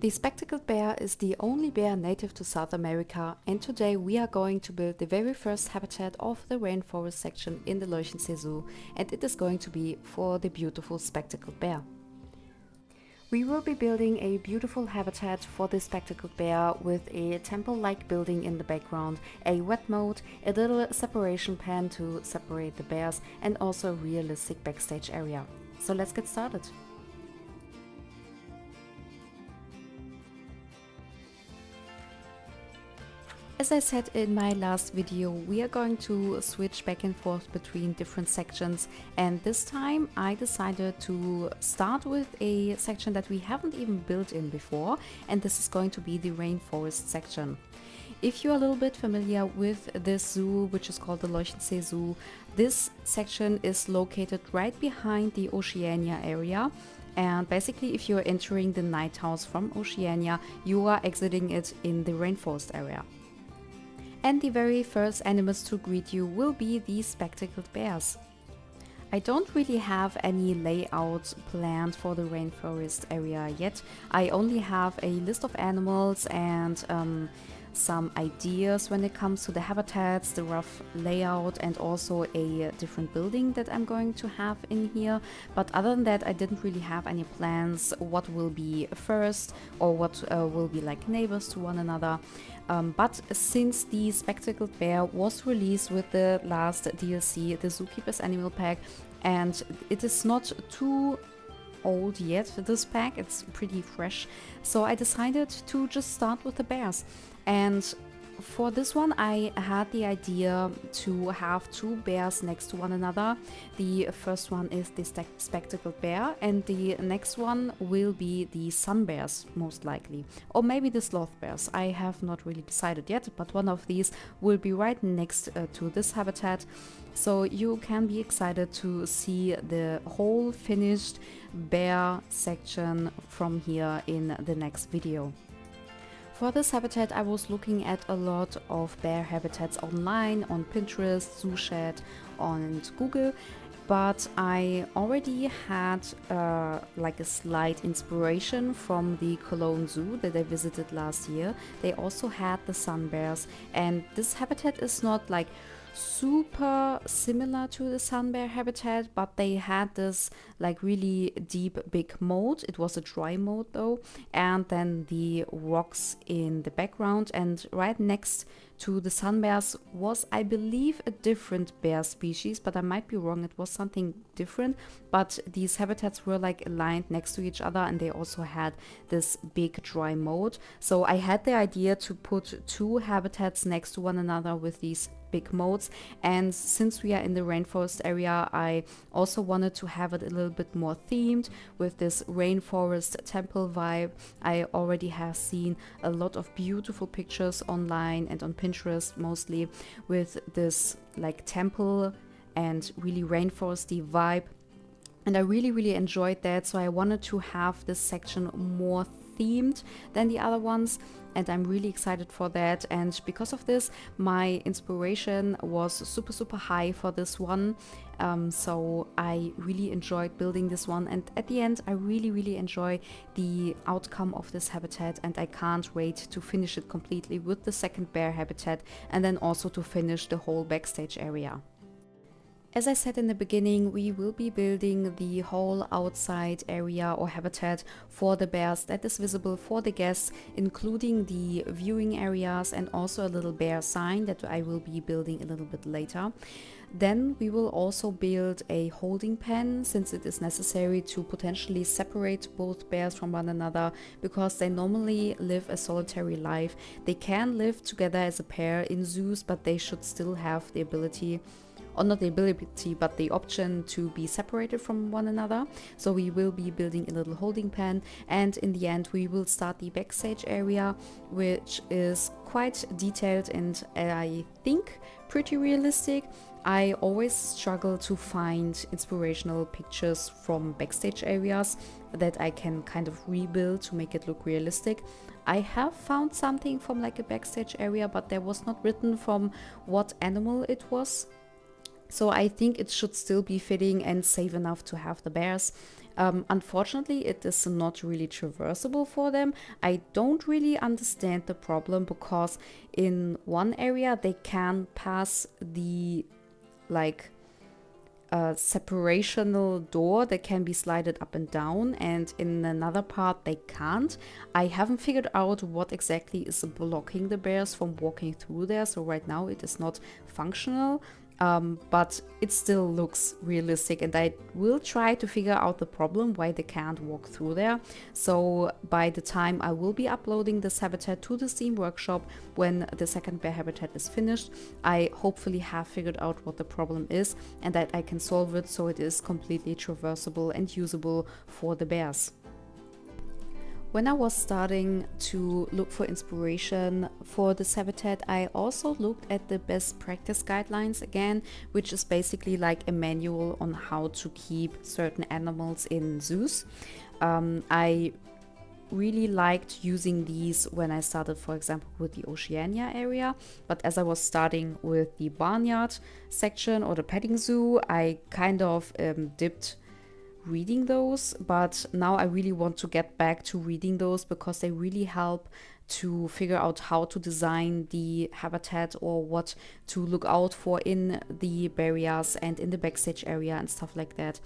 The spectacled bear is the only bear native to South America, and today we are going to build the very first habitat of the rainforest section in the Leuchenzee Zoo, and it is going to be for the beautiful spectacled bear. We will be building a beautiful habitat for the spectacled bear with a temple-like building in the background, a wet moat, a little separation pen to separate the bears, and also a realistic backstage area. So let's get started. As I said in my last video, we are going to switch back and forth between different sections, and this time I decided to start with a section that we haven't even built in before, and this is going to be the rainforest section. If you're a little bit familiar with this zoo, which is called the Leuchenzee Zoo, this section is located right behind the Oceania area. And basically, if you're entering the night house from Oceania, you are exiting it in the rainforest area. And the very first animals to greet you will be the spectacled bears. I don't really have any layout planned for the rainforest area yet. I only have a list of animals and some ideas when it comes to the habitats, the rough layout, and also a different building that I'm going to have in here. But other than that, I didn't really have any plans what will be first or what will be like neighbors to one another. But since the spectacled bear was released with the last DLC, the Zookeeper's Animal Pack, and it is not too old yet, this pack, it's pretty fresh, so I decided to just start with the bears. And for this one I had the idea to have two bears next to one another. The first one is the spectacled bear, and the next one will be the sun bears, most likely, or maybe the sloth bears. I have not really decided yet, but one of these will be right next to this habitat. So you can be excited to see the whole finished bear section from here in the next video. For this habitat I was looking at a lot of bear habitats online, on Pinterest, ZooShed, on Google, but I already had like a slight inspiration from the Cologne Zoo that I visited last year. They also had the sun bears, and this habitat is not like super similar to the sun bear habitat, but they had this like really deep big moat. It was a dry moat though, and then the rocks in the background, and right next to the sun bears was, I believe, a different bear species, but I might be wrong. It was something different, but these habitats were like aligned next to each other, and they also had this big dry moat. So I had the idea to put two habitats next to one another with these big moats, and since we are in the rainforest area, I also wanted to have it a little bit more themed with this rainforest temple vibe. I already have seen a lot of beautiful pictures online and on Pinterest mostly with this like temple and really rainforesty vibe, and I really enjoyed that. So I wanted to have this section more themed than the other ones, and I'm really excited for that. And because of this, my inspiration was super high for this one, so I really enjoyed building this one, and at the end I really enjoy the outcome of this habitat, and I can't wait to finish it completely with the second bear habitat, and then also to finish the whole backstage area. As I said in the beginning, we will be building the whole outside area or habitat for the bears that is visible for the guests, including the viewing areas and also a little bear sign that I will be building a little bit later. Then we will also build a holding pen, since it is necessary to potentially separate both bears from one another, because they normally live a solitary life. They can live together as a pair in zoos, but they should still have the ability, or not the ability, but the option to be separated from one another. So we will be building a little holding pen, and in the end we will start the backstage area, which is quite detailed and I think pretty realistic. I always struggle to find inspirational pictures from backstage areas that I can kind of rebuild to make it look realistic. I have found something from like a backstage area, but there was not written from what animal it was. So I think it should still be fitting and safe enough to have the bears. Unfortunately, it is not really traversable for them. I don't really understand the problem because in one area they can pass the like separational door that can be slided up and down, and in another part they can't. I haven't figured out what exactly is blocking the bears from walking through there, so right now it is not functional. But it still looks realistic, and I will try to figure out the problem why they can't walk through there. So by the time I will be uploading this habitat to the Steam workshop, when the second bear habitat is finished, I hopefully have figured out what the problem is and that I can solve it so it is completely traversable and usable for the bears. When I was starting to look for inspiration for this habitat, I also looked at the best practice guidelines again, which is basically like a manual on how to keep certain animals in zoos. I really liked using these when I started, for example, with the Oceania area, but as I was starting with the barnyard section or the petting zoo, I kind of dipped reading those, but now I really want to get back to reading those because they really help to figure out how to design the habitat or what to look out for in the barriers and in the backstage area and stuff like that.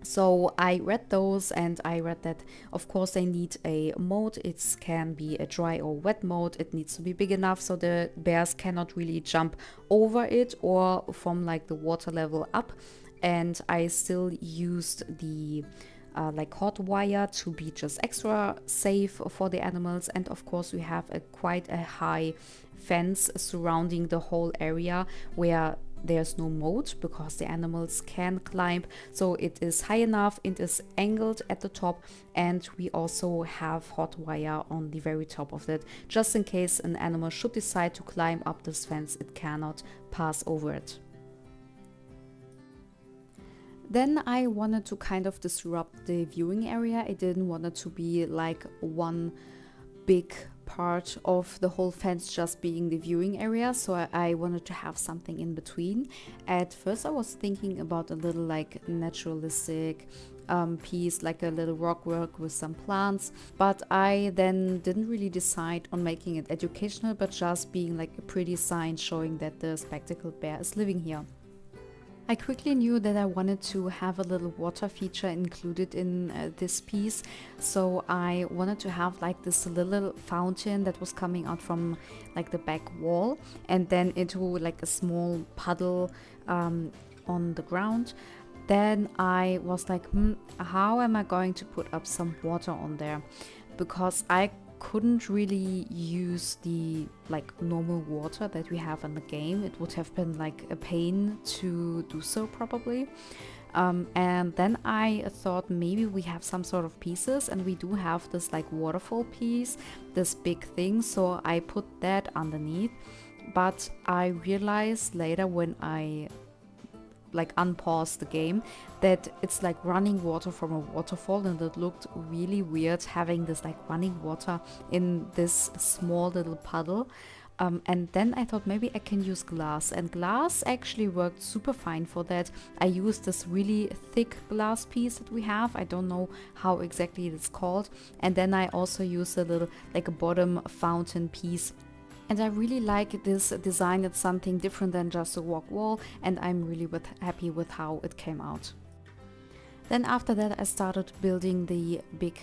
So I read those, and I read that of course they need a moat. It can be a dry or wet moat. It needs to be big enough so the bears cannot really jump over it or from like the water level up. And I still used the like hot wire to be just extra safe for the animals. And of course we have quite a high fence surrounding the whole area where there's no moat because the animals can climb, so it is high enough, it is angled at the top, and we also have hot wire on the very top of it, just in case an animal should decide to climb up this fence, it cannot pass over it. Then I wanted to kind of disrupt the viewing area. I didn't want it to be like one big part of the whole fence just being the viewing area, so I wanted to have something in between. At first I was thinking about a little like naturalistic piece, like a little rock work with some plants, but I then didn't really decide on making it educational, but just being like a pretty sign showing that the spectacled bear is living here. I quickly knew that I wanted to have a little water feature included in this piece, so I wanted to have like this little fountain that was coming out from like the back wall and then into like a small puddle on the ground. Then I was like, how am I going to put up some water on there? Because I couldn't really use the like normal water that we have in the game. It would have been like a pain to do so probably. And then I thought maybe we have some sort of pieces, and we do have this like waterfall piece, this big thing, so I put that underneath. But I realized later when I like unpause the game that it's like running water from a waterfall, and it looked really weird having this like running water in this small little puddle. And then I thought maybe I can use glass, and glass actually worked super fine for that. I used this really thick glass piece that we have, I don't know how exactly it's called, and then I also used a little like a bottom fountain piece. And I really like this design. It's something different than just a rock wall, and I'm really happy with how it came out. Then after that I started building the big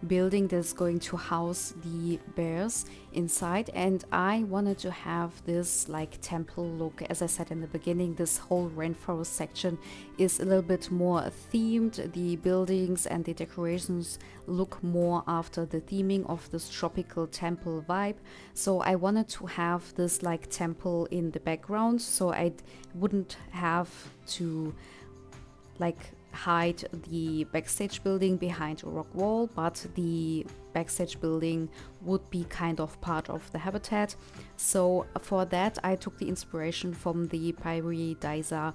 building that's going to house the bears inside, and I wanted to have this like temple look. As I said in the beginning, this whole rainforest section is a little bit more themed. The buildings and the decorations look more after the theming of this tropical temple vibe, so I wanted to have this like temple in the background, so I wouldn't have to like hide the backstage building behind a rock wall, but the backstage building would be kind of part of the habitat. So for that I took the inspiration from the Paradisa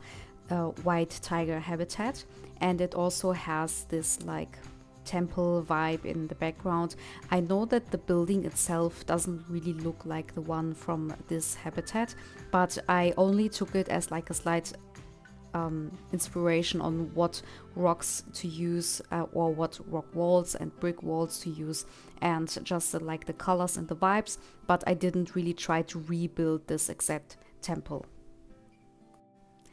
white tiger habitat, and it also has this like temple vibe in the background. I know that the building itself doesn't really look like the one from this habitat, but I only took it as like a slight inspiration on what rocks to use or what rock walls and brick walls to use, and just like the colors and the vibes, but I didn't really try to rebuild this exact temple.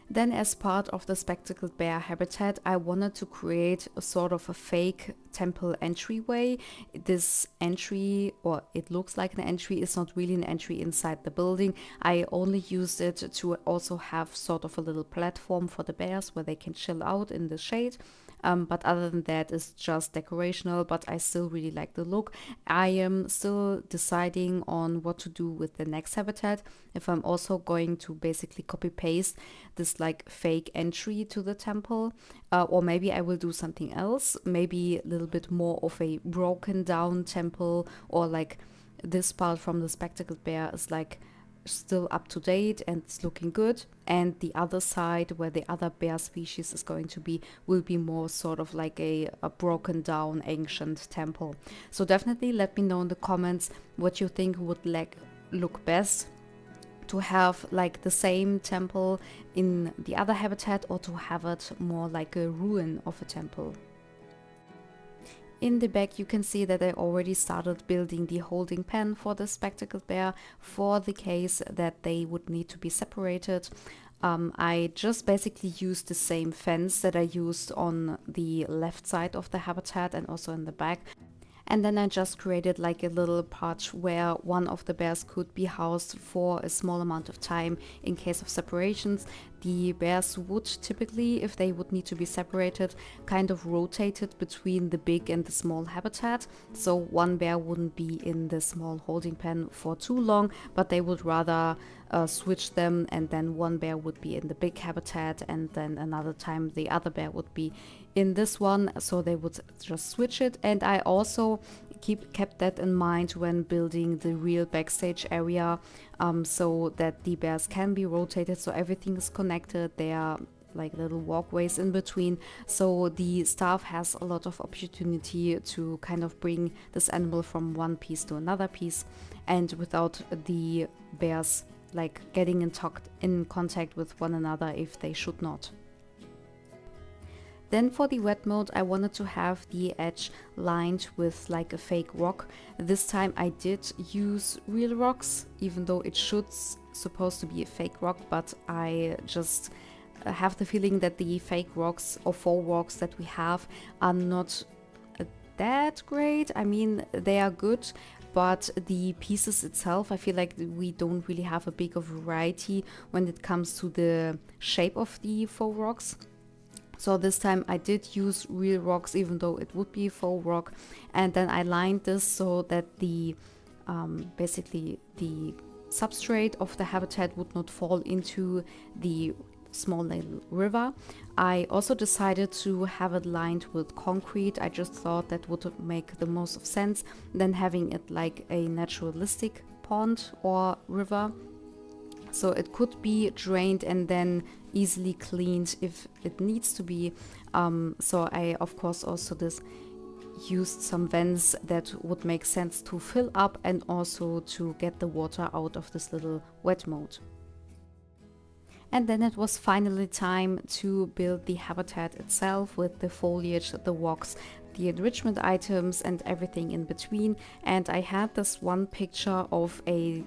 Then, as part of the spectacled bear habitat, I wanted to create a sort of a fake temple entryway. This entry, or it looks like an entry, is not really an entry inside the building. I only used it to also have sort of a little platform for the bears where they can chill out in the shade. But other than that, it's just decorational, but I still really like the look. I am still deciding on what to do with the next habitat, if I'm also going to basically copy paste this like fake entry to the temple, or maybe I will do something else, maybe a little bit more of a broken down temple, or like this part from the spectacled bear is like still up to date and it's looking good, and the other side where the other bear species is going to be will be more sort of like a broken down ancient temple. So definitely let me know in the comments what you think would like look best, to have like the same temple in the other habitat, or to have it more like a ruin of a temple. In the back you can see that I already started building the holding pen for the spectacled bear, for the case that they would need to be separated. I just basically used the same fence that I used on the left side of the habitat and also in the back. And then I just created like a little patch where one of the bears could be housed for a small amount of time in case of separations. The bears would typically, if they would need to be separated, kind of rotate it between the big and the small habitat. So one bear wouldn't be in the small holding pen for too long, but they would rather switch them, and then one bear would be in the big habitat and then another time the other bear would be in this one, so they would just switch it. And I also kept that in mind when building the real backstage area, so that the bears can be rotated, so everything is connected. There are like little walkways in between, so the staff has a lot of opportunity to kind of bring this animal from one piece to another piece, and without the bears like getting in contact with one another if they should not. Then for the wet mode, I wanted to have the edge lined with like a fake rock. This time I did use real rocks, even though it supposed to be a fake rock, but I just have the feeling that the fake rocks or faux rocks that we have are not that great. I mean, they are good, but the pieces itself, I feel like we don't really have a big of variety when it comes to the shape of the faux rocks. So this time I did use real rocks, even though it would be a faux rock. And then I lined this so that the basically the substrate of the habitat would not fall into the small little river. I also decided to have it lined with concrete. I just thought that would make the most of sense than having it like a naturalistic pond or river. So it could be drained and then easily cleaned if it needs to be. So I of course also used some vents that would make sense to fill up and also to get the water out of this little wet moat. And then it was finally time to build the habitat itself with the foliage, the rocks, the enrichment items and everything in between. And I had this one picture of a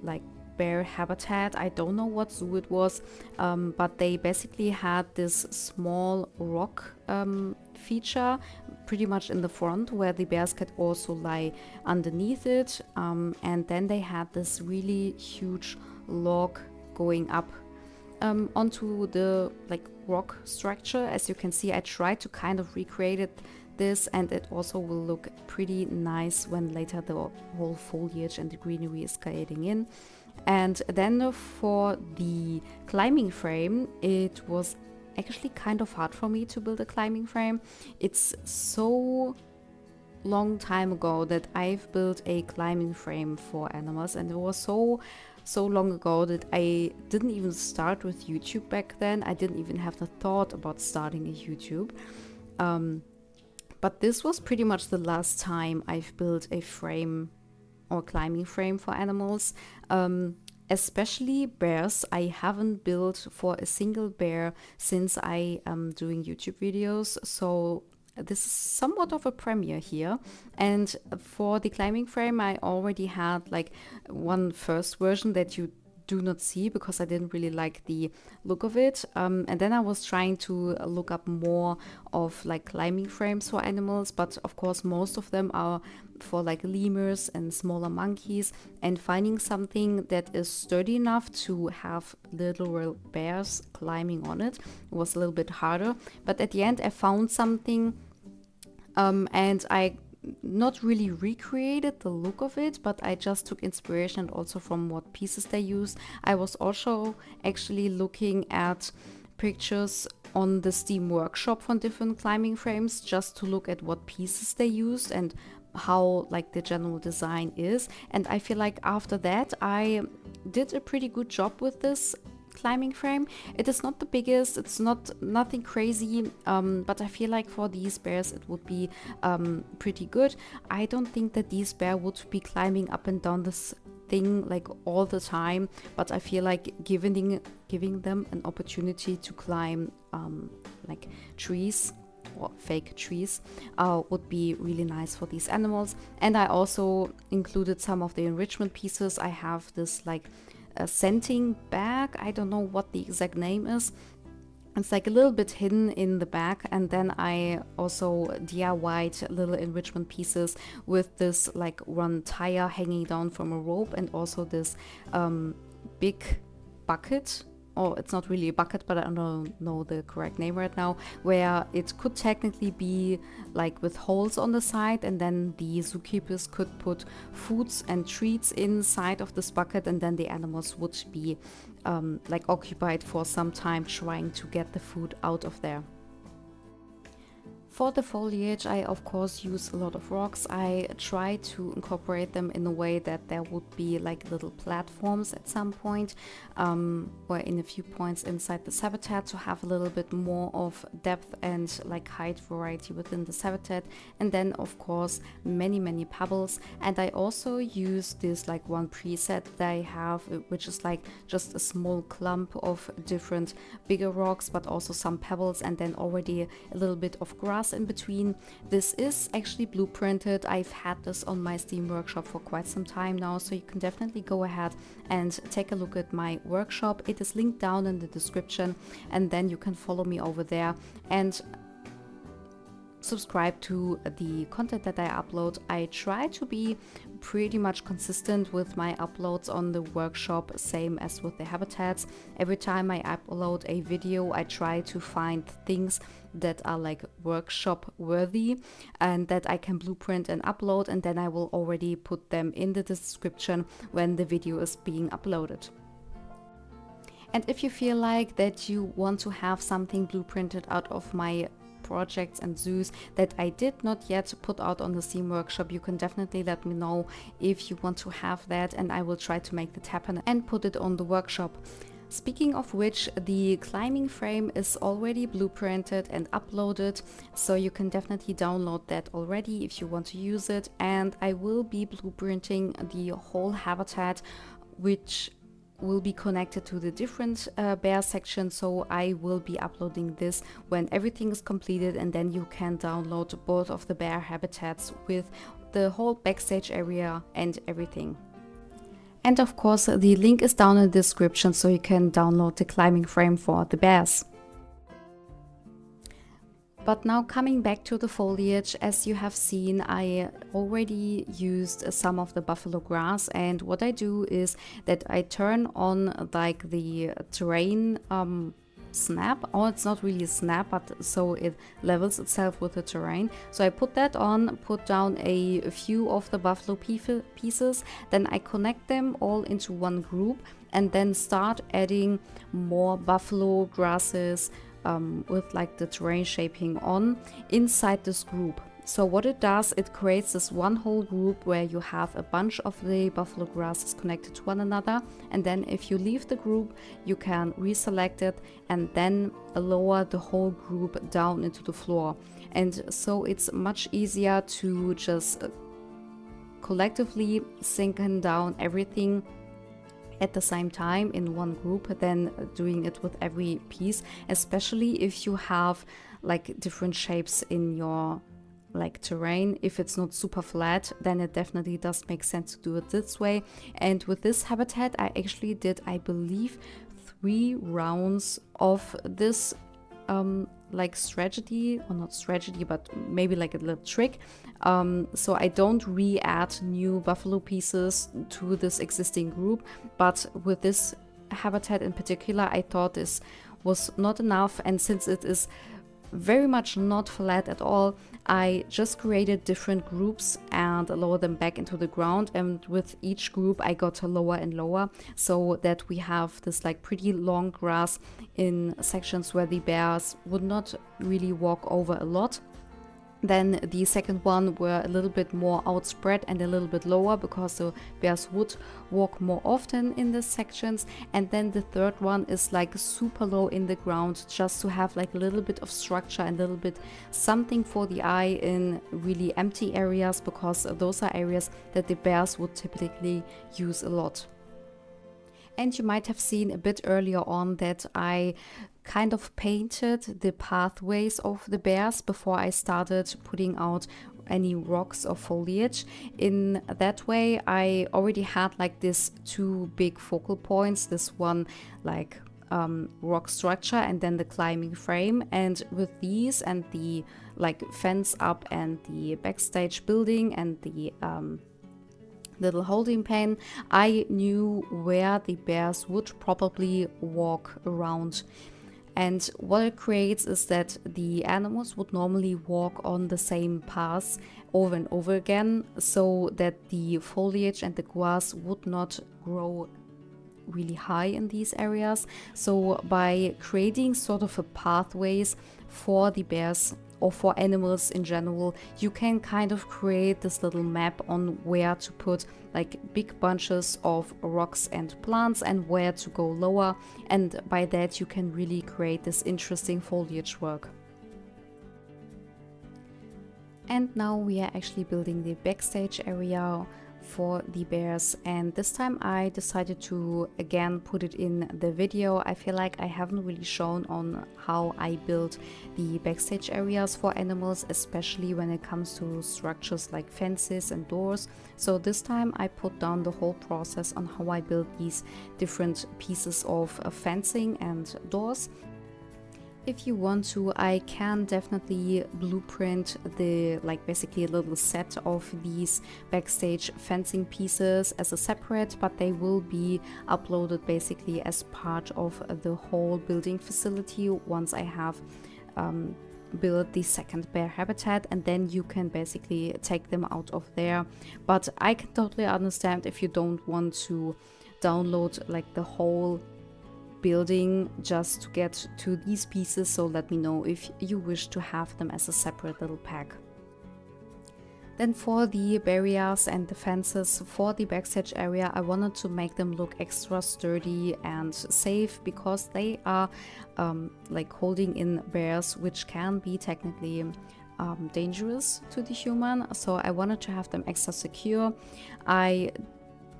like bear habitat. I don't know what zoo it was, but they basically had this small rock feature pretty much in the front where the bears could also lie underneath it. And then they had this really huge log going up onto the like rock structure. As you can see, I tried to kind of recreate this, and it also will look pretty nice when later the whole foliage and the greenery is getting in. And then for the climbing frame, it was actually kind of hard for me to build a climbing frame. It's so long time ago that I've built a climbing frame for animals, and it was so long ago that I didn't even start with YouTube back then. I didn't even have the thought about starting a YouTube. But this was pretty much the last time I've built a frame or climbing frame for animals. especially bears. I haven't built for a single bear since I am doing YouTube videos, so this is somewhat of a premiere here. And for the climbing frame, I already had like one first version that you do not see because I didn't really like the look of it. And then I was trying to look up more of like climbing frames for animals, but of course most of them are for like lemurs and smaller monkeys, and finding something that is sturdy enough to have literal bears climbing on it was a little bit harder. But at the end I found something, and I not really recreated the look of it, but I just took inspiration also from what pieces they used. I was also actually looking at pictures on the Steam workshop from different climbing frames just to look at what pieces they used and how like the general design is. And I feel like after that I did a pretty good job with this climbing frame. It is not the biggest, it's nothing crazy, but I feel like for these bears it would be pretty good. I don't think that these bears would be climbing up and down this thing like all the time, but I feel like giving them an opportunity to climb like trees or fake trees would be really nice for these animals. And I also included some of the enrichment pieces. I have this like a scenting bag. I don't know what the exact name is. It's like a little bit hidden in the back, and then I also DIY'd little enrichment pieces with this like one tire hanging down from a rope, and also this big bucket. Oh, it's not really a bucket, but I don't know the correct name right now, where it could technically be like with holes on the side, and then the zookeepers could put foods and treats inside of this bucket, and then the animals would be like occupied for some time trying to get the food out of there. For the foliage, I of course use a lot of rocks. I try to incorporate them in a way that there would be like little platforms at some point, or in a few points inside this habitat, to have a little bit more of depth and like height variety within this habitat. And then of course many pebbles. And I also use this like one preset that I have, which is like just a small clump of different bigger rocks, but also some pebbles, and then already a little bit of grass in between. This is actually blueprinted. I've had this on my Steam workshop for quite some time now, so you can definitely go ahead and take a look at my workshop. It is linked down in the description, and then you can follow me over there and subscribe to the content that I upload. I try to be pretty much consistent with my uploads on the workshop, same as with the habitats. Every time I upload a video, I try to find things that are like workshop worthy and that I can blueprint and upload, and then I will already put them in the description when the video is being uploaded. And if you feel like that you want to have something blueprinted out of my projects and zoos that I did not yet put out on the Steam workshop, you can definitely let me know if you want to have that, and I will try to make that happen and put it on the workshop. Speaking of which, the climbing frame is already blueprinted and uploaded, so you can definitely download that already if you want to use it. And I will be blueprinting the whole habitat, which will be connected to the different bear sections, so I will be uploading this when everything is completed, and then you can download both of the bear habitats with the whole backstage area and everything. And of course the link is down in the description, so you can download the climbing frame for the bears. But now coming back to the foliage, as you have seen, I already used some of the buffalo grass, and what I do is that I turn on like the terrain snap, or it's not really a snap, but so it levels itself with the terrain. So I put that on, put down a few of the buffalo pieces, then I connect them all into one group, and then start adding more buffalo grasses with like the terrain shaping on inside this group. So what it does, it creates this one whole group where you have a bunch of the buffalo grasses connected to one another, and then if you leave the group you can reselect it and then lower the whole group down into the floor. And so it's much easier to just collectively sink down everything at the same time in one group than doing it with every piece, especially if you have like different shapes in your like terrain. If it's not super flat, then it definitely does make sense to do it this way. And with this habitat, I actually did, I believe, 3 rounds of this like strategy, or not strategy, but maybe like a little trick. So I don't re-add new buffalo pieces to this existing group, but with this habitat in particular, I thought this was not enough. And since it is very much not flat at all, I just created different groups and lowered them back into the ground, and with each group I got lower and lower, so that we have this like pretty long grass in sections where the bears would not really walk over a lot. Then the second one were a little bit more outspread and a little bit lower, because the bears would walk more often in the sections. And then the third one is like super low in the ground, just to have like a little bit of structure and a little bit something for the eye in really empty areas, because those are areas that the bears would typically use a lot. And you might have seen a bit earlier on that I kind of painted the pathways of the bears before I started putting out any rocks or foliage. In that way, I already had like this 2 big focal points, this one like rock structure and then the climbing frame. And with these and the like fence up and the backstage building and the little holding pen, I knew where the bears would probably walk around. And what it creates is that the animals would normally walk on the same paths over and over again, so that the foliage and the grass would not grow really high in these areas. So by creating sort of a pathways for the bears or for animals in general, you can kind of create this little map on where to put like big bunches of rocks and plants and where to go lower, and by that you can really create this interesting foliage work. And now we are actually building the backstage area for the bears, and this time I decided to again put it in the video. I feel like I haven't really shown on how I build the backstage areas for animals, especially when it comes to structures like fences and doors. So this time I put down the whole process on how I build these different pieces of fencing and doors. If you want to, I can definitely blueprint the like basically a little set of these backstage fencing pieces as a separate, but they will be uploaded basically as part of the whole building facility once I have build the second bear habitat, and then you can basically take them out of there. But I can totally understand if you don't want to download like the whole building just to get to these pieces, so let me know if you wish to have them as a separate little pack. Then for the barriers and the fences for the backstage area, I wanted to make them look extra sturdy and safe, because they are like holding in bears, which can be technically dangerous to the human. So I wanted to have them extra secure. I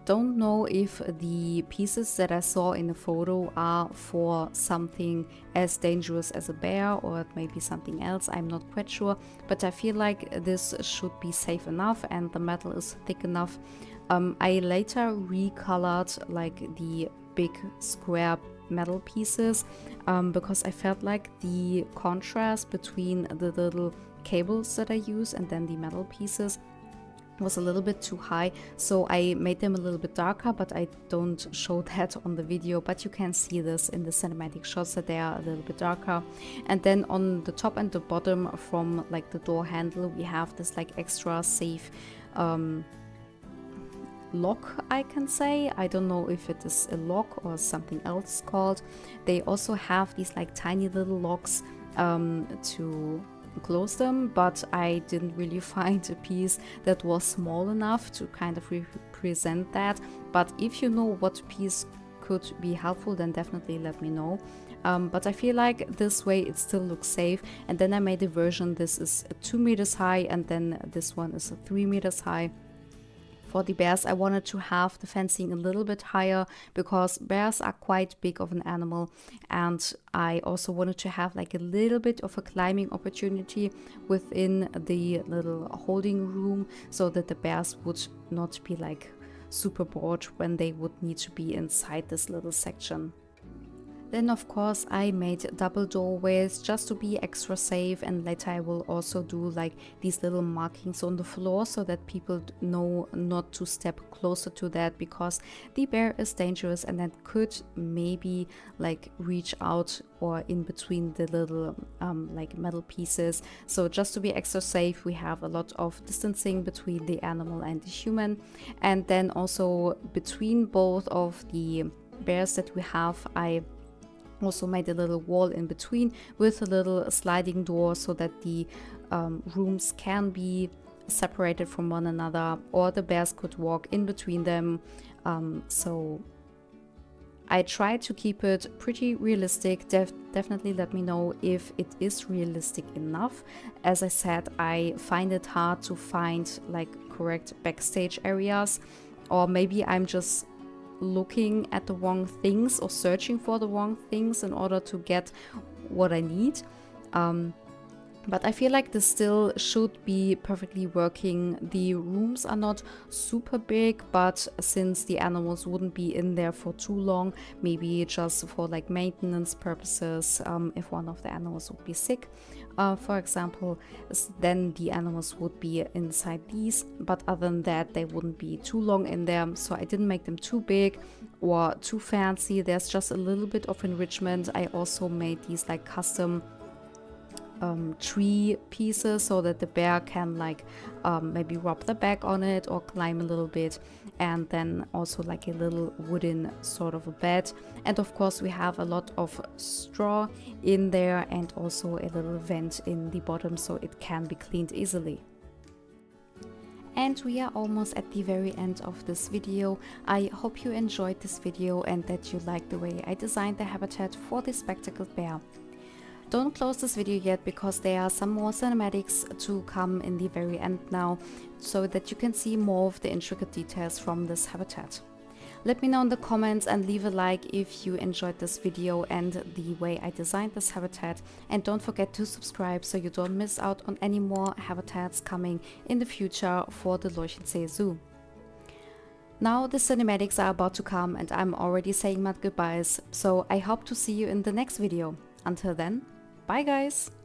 don't know if the pieces that I saw in the photo are for something as dangerous as a bear, or it may be something else. I'm not quite sure, but I feel like this should be safe enough and the metal is thick enough. I later recolored like the big square metal pieces because I felt like the contrast between the little cables that I use and then the metal pieces was a little bit too high, so I made them a little bit darker, but I don't show that on the video, but you can see this in the cinematic shots that they are a little bit darker. And then on the top and the bottom from like the door handle, we have this like extra safe lock, I can say. I don't know if it is a lock or something else called. They also have these like tiny little locks to close them, but I didn't really find a piece that was small enough to kind of represent that. But if you know what piece could be helpful, then definitely let me know. But I feel like this way it still looks safe. And then I made a version, this is 2 meters high, and then this one is 3 meters high for the bears, I wanted to have the fencing a little bit higher because bears are quite big of an animal, and I also wanted to have like a little bit of a climbing opportunity within the little holding room so that the bears would not be like super bored when they would need to be inside this little section. Then of course I made double doorways just to be extra safe, and later I will also do like these little markings on the floor so that people know not to step closer to that, because the bear is dangerous and that could maybe like reach out or in between the little like metal pieces. So just to be extra safe, we have a lot of distancing between the animal and the human, and then also between both of the bears that we have, I also made a little wall in between with a little sliding door so that the rooms can be separated from one another, or the bears could walk in between them. So I tried to keep it pretty realistic. Definitely let me know if it is realistic enough. As I said, I find it hard to find like correct backstage areas, or maybe I'm just looking at the wrong things or searching for the wrong things in order to get what I need. But I feel like this still should be perfectly working. The rooms are not super big, but since the animals wouldn't be in there for too long, maybe just for like maintenance purposes, if one of the animals would be sick, for example, then the animals would be inside these, but other than that they wouldn't be too long in there. So I didn't make them too big or too fancy. There's just a little bit of enrichment. I also made these like custom tree pieces so that the bear can like maybe rub the back on it or climb a little bit, and then also like a little wooden sort of a bed. And of course we have a lot of straw in there and also a little vent in the bottom so it can be cleaned easily. And we are almost at the very end of this video. I hope you enjoyed this video and that you liked the way I designed the habitat for this spectacled bear. Don't close this video yet, because there are some more cinematics to come in the very end now, so that you can see more of the intricate details from this habitat. Let me know in the comments and leave a like if you enjoyed this video and the way I designed this habitat, and don't forget to subscribe so you don't miss out on any more habitats coming in the future for the Leuchenzee Zoo. Now the cinematics are about to come and I'm already saying my goodbyes, so I hope to see you in the next video. Until then, bye guys!